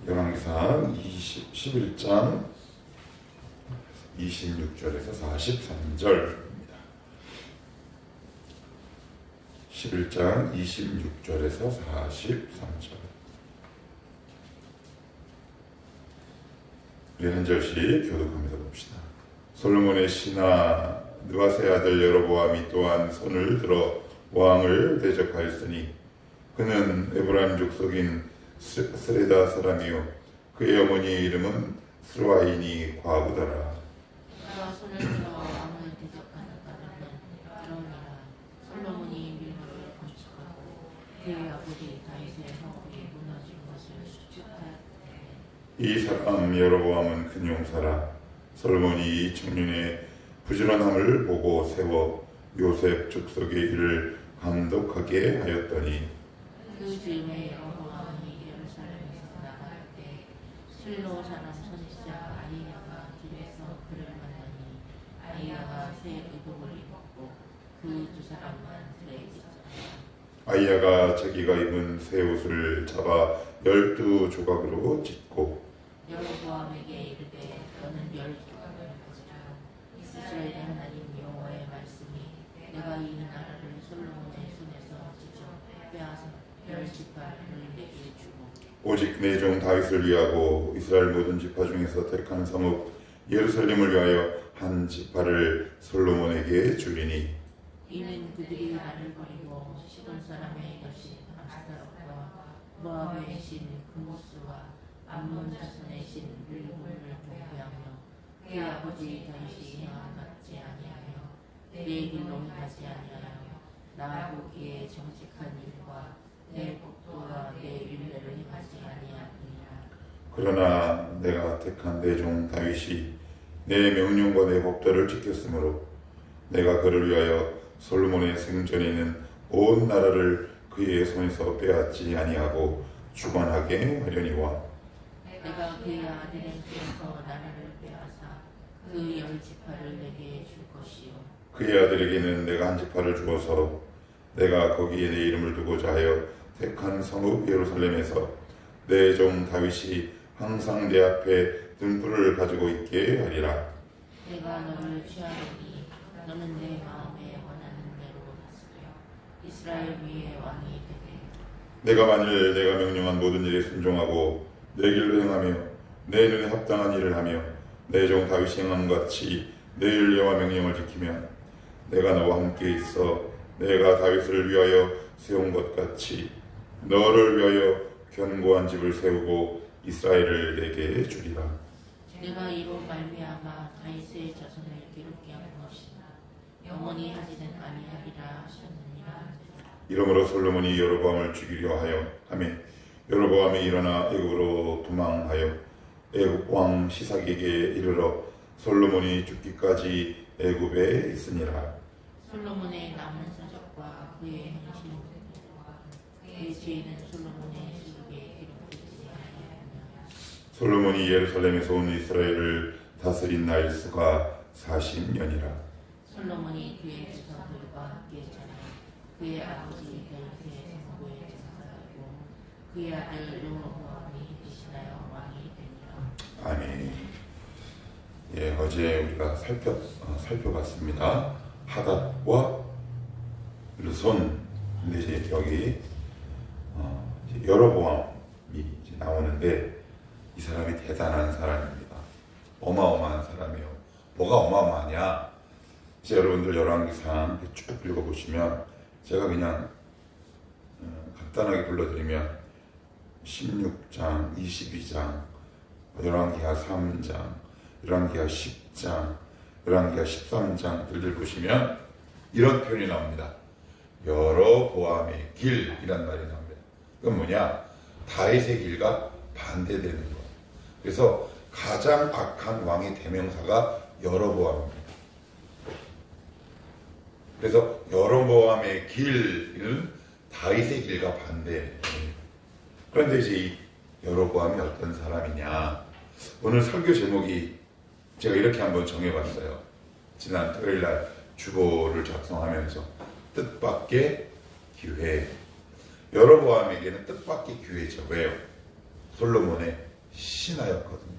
열왕기상 11장 26절에서 43절입니다. 11장 26절에서 43절. 우리 한 절씩 교독합니다. 봅시다. 솔로몬의 신하 느밧의 아들 여로보암이 또한 손을 들어 왕을 대적하였으니 그는 에브라임 족속인 스레다 사람이요 그의 어머니의 이름은 스루아인이 과부더라. 그가 손을 들어 왕을 대적하는 까닭은 이러니라. 솔로몬이 밀물을 건축하고 그의 아버지 다윗의 성읍이 무너진 것을 수축하였대. 이 사람 여로보암은 큰 용사라. 솔로몬이 이 청년의 부지런함을 보고 세워 요셉 족속의 일을 감독하게 하였더니 그 즈음에 여로보암이 예루살렘에서 나갈 때 실로 사람 선지자 아히야가 길에서 그를 만나니 아히야가 새 의복을 입었고 그 두 사람만 들에 있었더라. 아히야가 자기가 입은 새 옷을 잡아 12조각으로 찢고 여로보암에게 이르되 너는 12조각을 가지라. 이스라엘의 하나님 여호와의 말씀이 내가 이 나라를 솔로몬의 손에서 직접 빼앗아 10지파를 내게 주고 오직 내 종 다윗을 위하고 이스라엘 모든 지파 중에서 택한 성읍 예루살렘을 위하여 한 지파를 솔로몬에게 주리니 이는 그들이 나를 버리고 시돈 사람의 여신 아스타롯과 모압의 신 그모스와 암몬 자손의 신 릴몬을 경배하며 그의 아버지 다윗이 행한 같지 아니하여 내 길로 행하지 아니하여 나 보기에 정직한 일과 내 법도와 내 율례를 행하지 아니하니라. 그러나 내가 택한 내 종 다윗이 내 명령과 내 법도를 지켰으므로 내가 그를 위하여 솔로몬의 생전에 있는 온 나라를 그의 손에서 빼앗지 아니하고 주관하게 하려니와 내가 그의 아들의 손에서 나라를 빼앗아 그 10지파를 내게 줄 것이요 그의 아들에게는 내가 한 지파를 주어서 내가 거기에 내 이름을 두고자 하여 택한 성읍 예루살렘에서 내 종 다윗이 항상 내 앞에 등불을 가지고 있게 하리라. 내가 너를 취하리니 너는 내 마음에 원하는 대로 다스려 이스라엘 위에 왕이 되게. 내가 만일 내가 명령한 모든 일에 순종하고 내 길로 행하며 내 눈에 합당한 일을 하며 내 종 다윗이 행한 것 같이 내 율례와 명령을 지키면 내가 너와 함께 있어 내가 다윗을 위하여 세운 것 같이 너를 위하여 견고한 집을 세우고 이스라엘을 내게 주리라. 내가 이로 말미암아 다윗의 자손을 기록게 한 것이나 영원히 하지는 아니하리라 하셨느니라. 이러므로 솔로몬이 여로보암을 죽이려 하며 여로보암이 일어나 애굽으로 도망하여 애굽 왕 시삭에게 이르러 솔로몬이 죽기까지 애굽에 있으니라. 솔로몬의 남은 사적과 그의 행실과 그의 죄는 솔로몬의 시록에 기록되지 아니하였느냐. 솔로몬이 예루살렘에서 온 이스라엘을 다스린 나일 수가 40년이라. 솔로몬이 그의 조상들과 함께 자라 그의 아버지 다윗의 성부에 장사하고 그의 아들 여로보암이 대신하여 왕이 되니라. 아멘. 예, 어제 우리가 살펴봤습니다. 하닷과 르손. 근데 이제 여기 이제 여로보암이 이제 나오는데 이 사람이 대단한 사람입니다. 어마어마한 사람이에요. 뭐가 어마어마하냐? 이제 여러분들 열왕기상 쭉 읽어보시면 제가 그냥 간단하게 불러드리면 16장, 22장, 열왕기하 3장, 열왕기하 10장, 열왕기하 13장들을 보시면 이런 표현이 나옵니다. 여로보암의 길이란 말이 나옵니다. 그건 뭐냐? 다윗의 길과 반대되는 것. 그래서 가장 악한 왕의 대명사가 여로보암입니다. 그래서 여로보암의 길은 다윗의 길과 반대. 그런데 이제 이 여로보암이 어떤 사람이냐? 오늘 설교 제목이 제가 이렇게 한번 정해봤어요. 지난 토요일날 주보를 작성하면서 뜻밖의 기회. 여로보암에게는 뜻밖의 기회죠. 왜요? 솔로몬의 신하였거든요.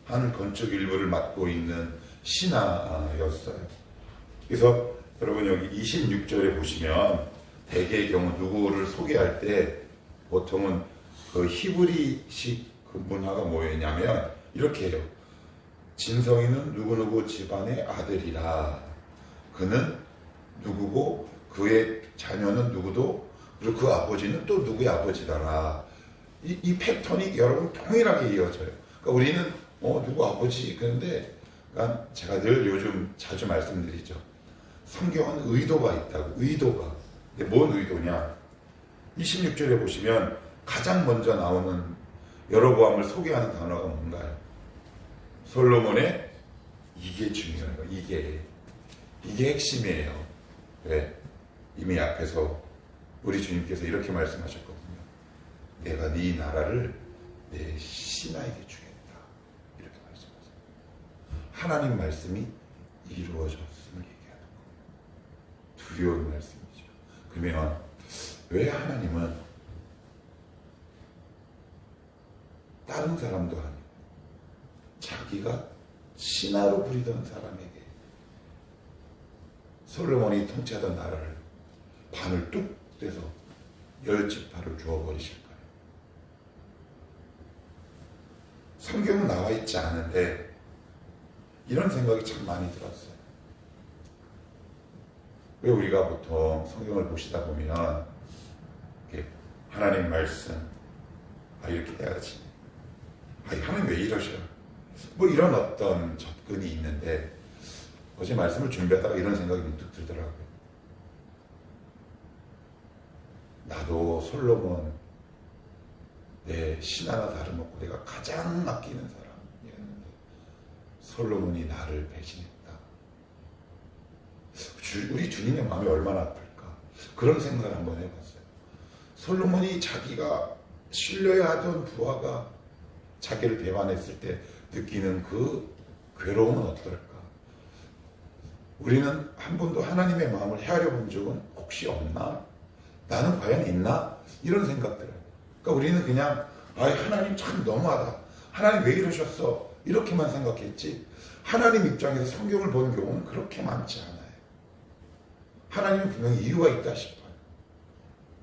한 건축 일부를 맡고 있는 신하였어요. 그래서 여러분 여기 26절에 보시면 대개의 경우 누구를 소개할 때 보통은 그 히브리식 그 문화가 뭐였냐면 이렇게 해요. 진성이는 누구누구 집안의 아들이라. 그는 누구고 그의 자녀는 누구도 그리고 그 아버지는 또 누구의 아버지더라. 이 패턴이 여러분 동일하게 이어져요. 그러니까 우리는 누구 아버지 그런데 그러니까 제가 늘 요즘 자주 말씀드리죠. 성경은 의도가 있다고. 의도가. 근데 뭔 의도냐? 26절에 보시면 가장 먼저 나오는 여로보암을 소개하는 단어가 뭔가요? 솔로몬의 이게 중요해요. 이게 핵심이에요. 왜? 이미 앞에서 우리 주님께서 이렇게 말씀하셨거든요. 내가 네 나라를 내 신하에게 주겠다. 이렇게 말씀하세요. 하나님 말씀이 이루어졌음을 얘기하는 거예요. 두려운 말씀이죠. 그러면 왜 하나님은 다른 사람도 아니고 자기가 신하로 부리던 사람에게 솔로몬이 통치하던 나라를 반을 뚝 떼서 10지파를 주어버리실까요? 성경은 나와 있지 않은데 이런 생각이 참 많이 들었어요. 왜 우리가 보통 성경을 보시다 보면 이렇게 하나님 말씀 이렇게 해야지, 하나님 왜 이러셔? 뭐 이런 어떤 접근이 있는데 어제 말씀을 준비하다가 이런 생각이 문득 들더라고요. 나도 솔로몬 내 신하나 다름없고 내가 가장 아끼는 사람이었는데 솔로몬이 나를 배신했다. 우리 주님의 마음이 얼마나 아플까? 그런 생각을 한번 해봤어요. 솔로몬이 자기가 신뢰해야 하던 부하가 자기를 배반했을 때 느끼는 그 괴로움은 어떨까? 우리는 한 번도 하나님의 마음을 헤아려 본 적은 혹시 없나? 나는 과연 있나? 이런 생각 들어요. 그러니까 우리는 그냥 하나님 참 너무하다. 하나님 왜 이러셨어? 이렇게만 생각했지 하나님 입장에서 성경을 본 경우는 그렇게 많지 않아요. 하나님은 분명히 이유가 있다 싶어요.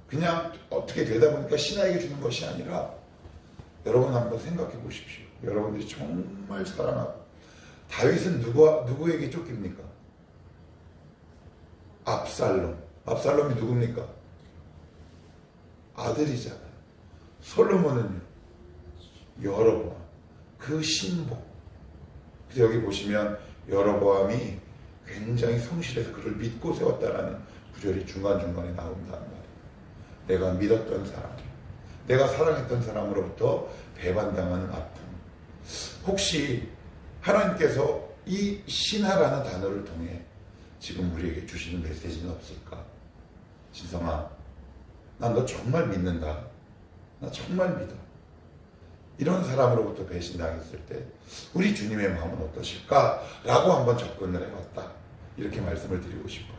그냥 어떻게 되다 보니까 신하에게 주는 것이 아니라 여러분 한번 생각해 보십시오. 여러분들이 정말 사랑하고 다윗은 누구에게 쫓깁니까? 압살롬이 누굽니까? 아들이잖아요. 솔로몬은요? 여로보암, 그 신복. 그래서 여기 보시면 여로보암이 굉장히 성실해서 그를 믿고 세웠다라는 구절이 중간중간에 나온단 말이에요. 내가 믿었던 사람, 내가 사랑했던 사람으로부터 배반당하는 아픔. 혹시 하나님께서 이 신하라는 단어를 통해 지금 우리에게 주시는 메시지는 없을까? 진성아, 난 너 정말 믿는다. 나 정말 믿어. 이런 사람으로부터 배신당했을 때 우리 주님의 마음은 어떠실까? 라고 한번 접근을 해봤다. 이렇게 말씀을 드리고 싶어요.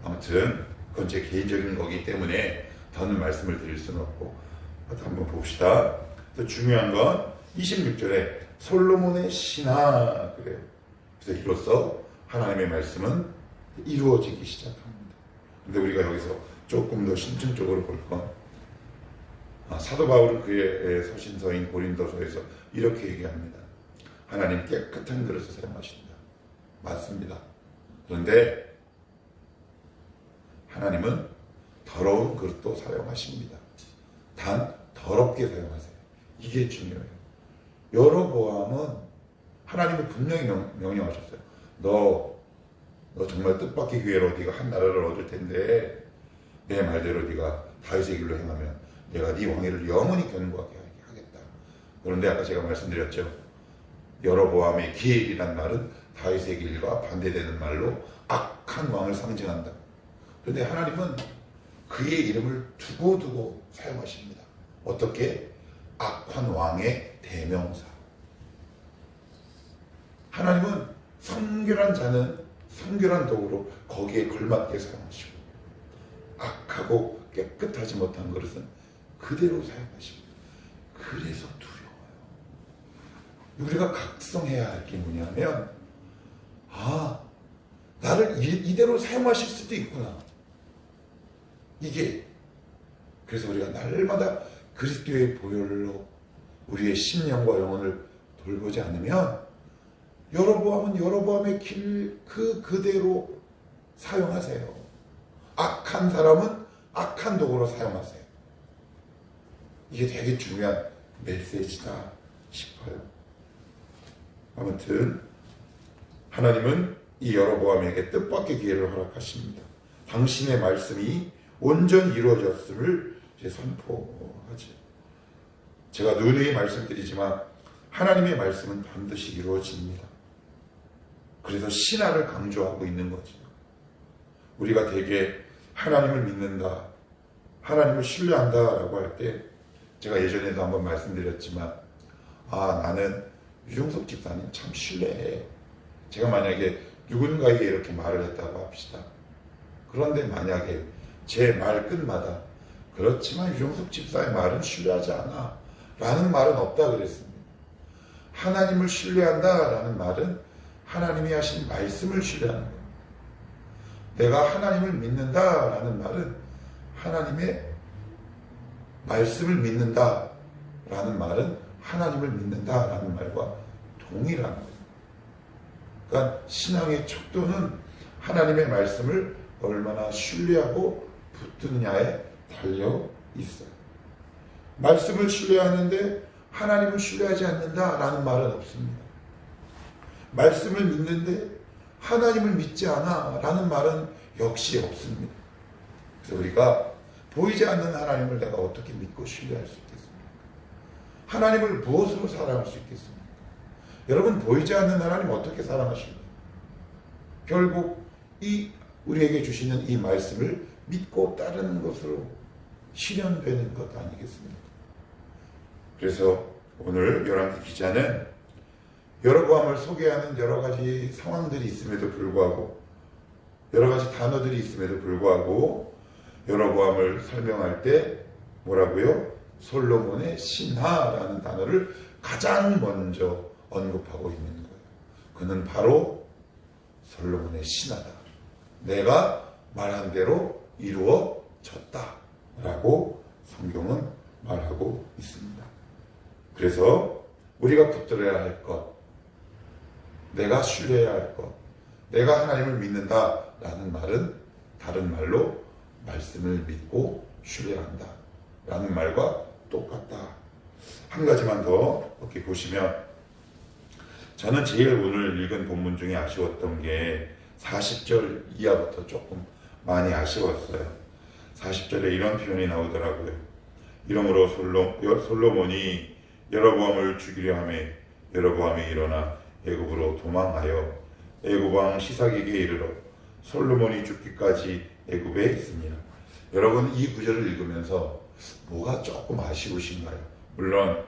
아무튼 그건 제 개인적인 거기 때문에 더는 말씀을 드릴 수는 없고 한번 봅시다. 또 중요한 건 26절에 솔로몬의 신하 그래요. 그래서 이로써 하나님의 말씀은 이루어지기 시작합니다. 근데 우리가 여기서 조금 더 심층적으로 볼 건 사도 바울은 그의 서신서인 고린도서에서 이렇게 얘기합니다. 하나님 깨끗한 그릇을 사용하신다. 맞습니다. 그런데 하나님은 더러운 그릇도 사용하십니다. 단 더럽게 사용하세요. 이게 중요해요. 여로보암은 하나님이 분명히 명령하셨어요. 너 정말 뜻밖의 기회로 네가 한 나라를 얻을 텐데 내 말대로 네가 다윗의 길로 행하면 내가 네 왕위를 영원히 견고하게 하겠다. 그런데 아까 제가 말씀드렸죠. 여로보암의 기일이란 말은 다윗의 길과 반대되는 말로 악한 왕을 상징한다. 그런데 하나님은 그의 이름을 두고두고 사용하십니다. 어떻게? 악한 왕의 대명사. 하나님은 성결한 자는 성결한 도구로 거기에 걸맞게 사용하시고 악하고 깨끗하지 못한 그릇은 그대로 사용하십니다. 그래서 두려워요. 우리가 각성해야 할 게 뭐냐면, 나를 이대로 사용하실 수도 있구나. 이게, 그래서 우리가 날마다 그리스도의 보혈로 우리의 심령과 영혼을 돌보지 않으면, 여로보암은 여로보암의 길 그대로 사용하세요. 악한 사람은 악한 도구로 사용하세요. 이게 되게 중요한 메시지다 싶어요. 아무튼 하나님은 이 여로보암에게 뜻밖의 기회를 허락하십니다. 당신의 말씀이 온전히 이루어졌음을 선포하죠. 제가 누누이 말씀드리지만 하나님의 말씀은 반드시 이루어집니다. 그래서 신화를 강조하고 있는 거죠. 우리가 되게 하나님을 믿는다, 하나님을 신뢰한다라고 할 때, 제가 예전에도 한번 말씀드렸지만, 나는 유종석 집사님 참 신뢰해. 제가 만약에 누군가에게 이렇게 말을 했다고 합시다. 그런데 만약에 제 말 끝마다, 그렇지만 유종석 집사의 말은 신뢰하지 않아 라는 말은 없다 그랬습니다. 하나님을 신뢰한다 라는 말은 하나님이 하신 말씀을 신뢰하는 거예요. 내가 하나님을 믿는다 라는 말은 하나님의 말씀을 믿는다 라는 말은 하나님을 믿는다 라는 말과 동일한 거예요. 그러니까 신앙의 척도는 하나님의 말씀을 얼마나 신뢰하고 붙드느냐에 달려 있어요. 말씀을 신뢰하는데 하나님을 신뢰하지 않는다 라는 말은 없습니다. 말씀을 믿는데 하나님을 믿지 않아 라는 말은 역시 없습니다. 그래서 우리가 보이지 않는 하나님을 내가 어떻게 믿고 신뢰할 수 있겠습니까? 하나님을 무엇으로 사랑할 수 있겠습니까? 여러분, 보이지 않는 하나님 어떻게 사랑하십니까? 결국 우리에게 주시는 이 말씀을 믿고 따르는 것으로 실현되는 것 아니겠습니까? 그래서 오늘 열왕기 기자는 여로보암을 소개하는 여러 가지 상황들이 있음에도 불구하고, 여러 가지 단어들이 있음에도 불구하고 여로보암을 설명할 때 뭐라고요? 솔로몬의 신하라는 단어를 가장 먼저 언급하고 있는 거예요. 그는 바로 솔로몬의 신하다. 내가 말한 대로 이루어졌다 라고 성경은 말하고 있습니다. 그래서 우리가 붙들어야 할 것, 내가 신뢰해야 할 것, 내가 하나님을 믿는다 라는 말은 다른 말로 말씀을 믿고 신뢰한다 라는 말과 똑같다. 한 가지만 더 이렇게 보시면, 저는 제일 오늘 읽은 본문 중에 아쉬웠던 게 40절 이하부터 조금 많이 아쉬웠어요. 40절에 이런 표현이 나오더라고요. 이러므로 솔로몬이 여로보암을 죽이려 하매 여로보암이 일어나 애굽으로 도망하여 애굽 왕 시삭에게 이르러 솔로몬이 죽기까지 애굽에 있습니다. 여러분, 이 구절을 읽으면서 뭐가 조금 아쉬우신가요? 물론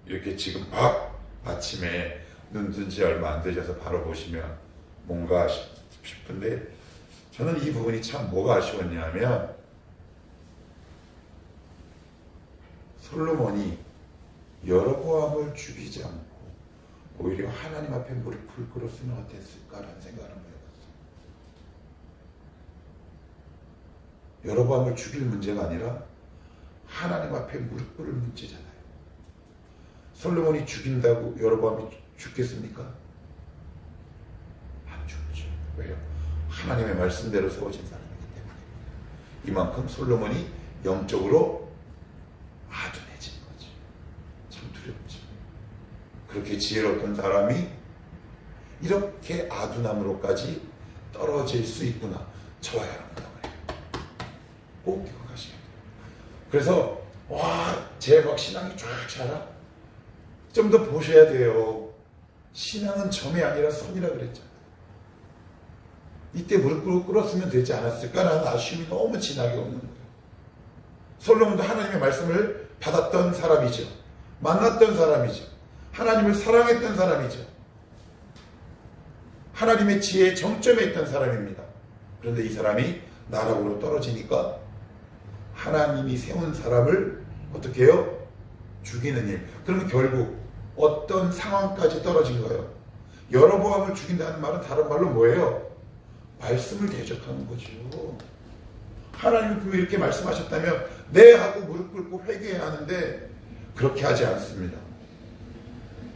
이렇게 지금 막 아침에 눈 뜬 지 얼마 안 되셔서 바로 보시면 뭔가 싶은데, 저는 이 부분이 참 뭐가 아쉬웠냐면, 솔로몬이 여로보암을 죽이지 않고 오히려 하나님 앞에 무릎을 꿇었으면 어땠을까라는 생각을 한번 해봤어요. 여로보암을 죽일 문제가 아니라 하나님 앞에 무릎 꿇을 문제잖아요. 솔로몬이 죽인다고 여로보암이 죽겠습니까? 안 죽죠. 왜요? 하나님의 말씀대로 세워진 사람이기 때문에. 이만큼 솔로몬이 영적으로 아둔해진 거죠. 참 두렵죠. 그렇게 지혜롭던 사람이 이렇게 아둔함으로까지 떨어질 수 있구나. 저와 여러분들 꼭 기억하셔야 돼요. 그래서 제 막 신앙이 쫙 자라? 좀 더 보셔야 돼요. 신앙은 점이 아니라 선이라 그랬잖아요. 이때 무릎 꿇었으면 되지 않았을까라는 아쉬움이 너무 진하게 오는 거예요. 솔로몬도 하나님의 말씀을 받았던 사람이죠. 만났던 사람이죠. 하나님을 사랑했던 사람이죠. 하나님의 지혜의 정점에 있던 사람입니다. 그런데 이 사람이 나락으로 떨어지니까 하나님이 세운 사람을 어떻게 해요? 죽이는 일. 그러면 결국 어떤 상황까지 떨어진 거예요? 여로보암을 죽인다는 말은 다른 말로 뭐예요? 말씀을 대적하는 거죠. 하나님이 분명히 이렇게 말씀하셨다면 네 하고 무릎 꿇고 회개해야 하는데 그렇게 하지 않습니다.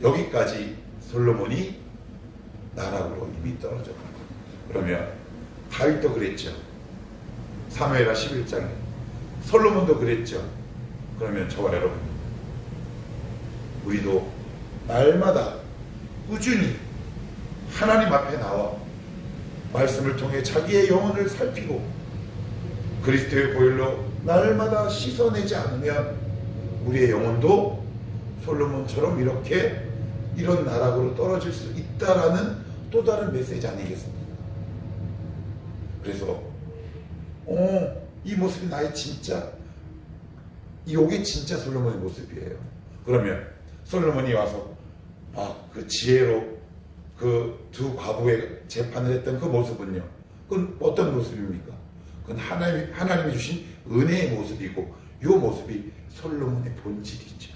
여기까지 솔로몬이 나락으로 이미 떨어져 간 거예요. 그러면 다윗도 그랬죠. 사무엘하 11장에 솔로몬도 그랬죠. 그러면 저와 여러분, 우리도 날마다 꾸준히 하나님 앞에 나와 말씀을 통해 자기의 영혼을 살피고 그리스도의 보혈로 날마다 씻어내지 않으면 우리의 영혼도 솔로몬처럼 이렇게 이런 나락으로 떨어질 수 있다라는 또 다른 메시지 아니겠습니까? 그래서 이 모습이 나의 진짜, 이게 진짜 솔로몬의 모습이에요. 그러면 솔로몬이 와서 그 지혜로 그 두 과부의 재판을 했던 그 모습은요, 그건 어떤 모습입니까? 그건 하나님이 주신 은혜의 모습이고, 이 모습이 솔로몬의 본질이죠.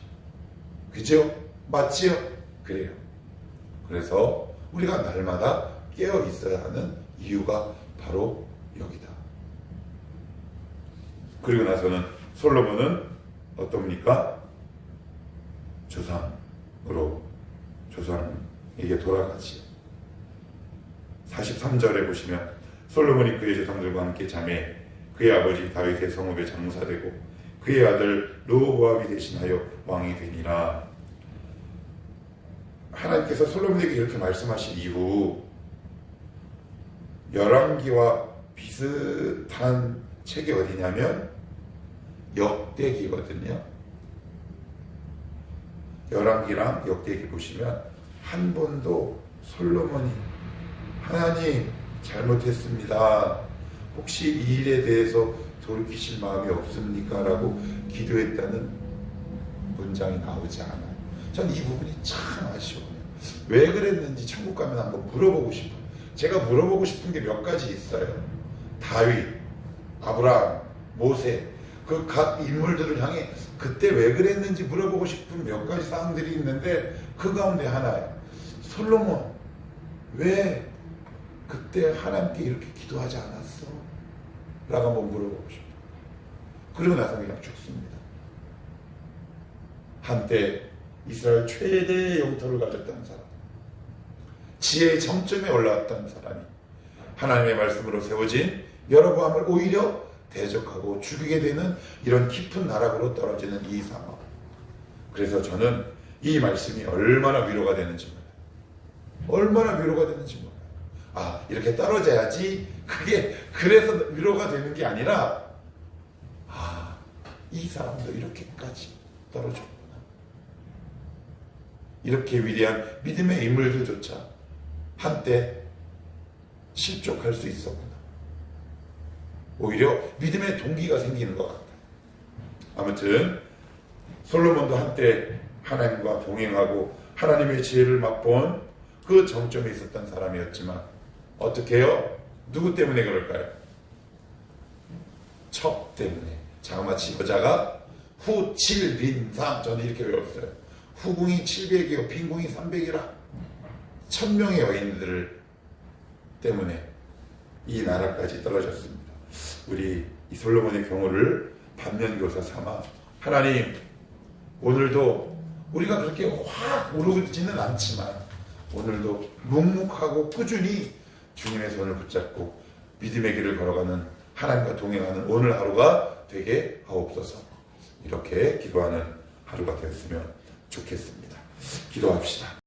그죠? 맞지요? 그래요. 그래서 우리가 날마다 깨어 있어야 하는 이유가 바로 여기다. 그리고 나서는 솔로몬은 어떻습니까? 조상에게 돌아가지. 43절에 보시면 솔로몬이 그의 조상들과 함께 잠에 그의 아버지 다윗의 성읍에 장사되고 그의 아들 르호보암이 대신하여 왕이 되니라. 하나님께서 솔로몬에게 이렇게 말씀하신 이후 열왕기와 비슷한 책이 어디냐면 역대기거든요. 열왕기랑 역대기 보시면 한 번도 솔로몬이 하나님 잘못했습니다, 혹시 이 일에 대해서 돌이키실 마음이 없습니까? 라고 기도했다는 문장이 나오지 않아요. 전 이 부분이 참 아쉬워요. 왜 그랬는지 천국 가면 한번 물어보고 싶어요. 제가 물어보고 싶은 게 몇 가지 있어요. 다윗, 아브라함, 모세, 그 각 인물들을 향해 그때 왜 그랬는지 물어보고 싶은 몇 가지 사항들이 있는데 그 가운데 하나예요. 솔로몬, 왜 그때 하나님께 이렇게 기도하지 않았어? 라고 한번 물어보고 싶어요. 그러고 나서 그냥 죽습니다. 한때 이스라엘 최대의 영토를 가졌던 사람, 지혜의 정점에 올라왔던 사람이 하나님의 말씀으로 세워진 여로보암을 오히려 대적하고 죽이게 되는 이런 깊은 나락으로 떨어지는 이 상황. 그래서 저는 이 말씀이 얼마나 위로가 되는지 몰라요. 얼마나 위로가 되는지 몰라요. 이렇게 떨어져야지, 그게 그래서 위로가 되는 게 아니라 이 사람도 이렇게까지 떨어졌구나. 이렇게 위대한 믿음의 인물들조차 한때 실족할 수 있었구나. 오히려 믿음의 동기가 생기는 것 같아요. 아무튼 솔로몬도 한때 하나님과 동행하고 하나님의 지혜를 맛본 그 정점에 있었던 사람이었지만 어떻게 해요? 누구 때문에 그럴까요? 척 때문에. 자그마치 여자가 후칠빈상, 저는 이렇게 외웠어요. 후궁이 700이요 빈궁이 300이라 1000명의 여인들 때문에 이 나라까지 떨어졌습니다. 우리 이 솔로몬의 경우를 반면교사 삼아 하나님, 오늘도 우리가 그렇게 확 오르지는 않지만 오늘도 묵묵하고 꾸준히 주님의 손을 붙잡고 믿음의 길을 걸어가는, 하나님과 동행하는 오늘 하루가 되게 하옵소서. 이렇게 기도하는 하루가 되었으면 좋겠습니다. 기도합시다.